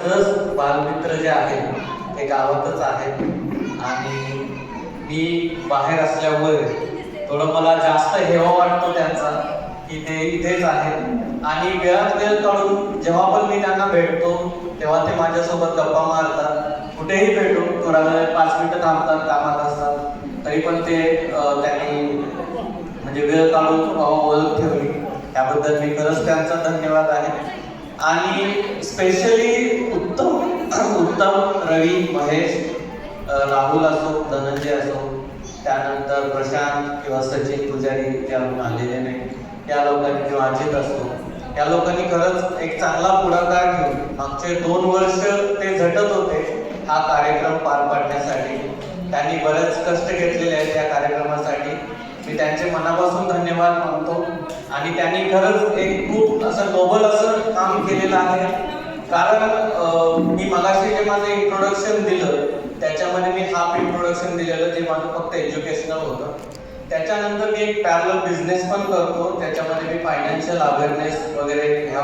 खरंच बालमित्र जे आहेत ते गावातच आहेत आणि मी बाहेर असल्यामुळे थोडं मला जास्त हेवा वाटतो त्यांचा की ते इथेच आहेत आणि वेळात वेळ काढून जेव्हा पण मी त्यांना भेटतो तेव्हा ते माझ्यासोबत गप्पा मारतात. कुठेही भेटू थोडा वेळ 5 मिनिटं थांबतात, कामात असतात तरी पण ते त्यांनी म्हणजे वेळ काढून ओळख ठेवली त्याबद्दल मी खरंच त्यांचा धन्यवाद आहे. आणि स्पेशली उत्तम रवी महेश राहुल असो धनंजय असो त्यानंतर प्रशांत किंवा सचिन पुजारी जे अजून आलेले नाही त्या लोकांनी किंवा अजित असो या लोकांनी खरंच एक चांगला पुढाकार घेऊन मागचे 2 वर्ष ते झटत होते हा कार्यक्रम पार पाडण्यासाठी. त्यांनी बरेच कष्ट घेतलेले आहेत त्या कार्यक्रमासाठी. मी त्यांचे मनापासून धन्यवाद मानतो आणि त्यांनी खरंच एक खूप असं नोबल असं काम केलेलं आहे. कारण मी मगाशी जे माझं इंट्रोडक्शन दिलं त्याच्यामध्ये मी हाफ इंट्रोडक्शन दिलेलं जे माझं फक्त एज्युकेशनल होतं. त्याच्यानंतर मी एक पॅरलल बिझनेस पण करतो त्याच्यामध्ये मी फायनान्शियल अवेअरनेस वगैरे ह्या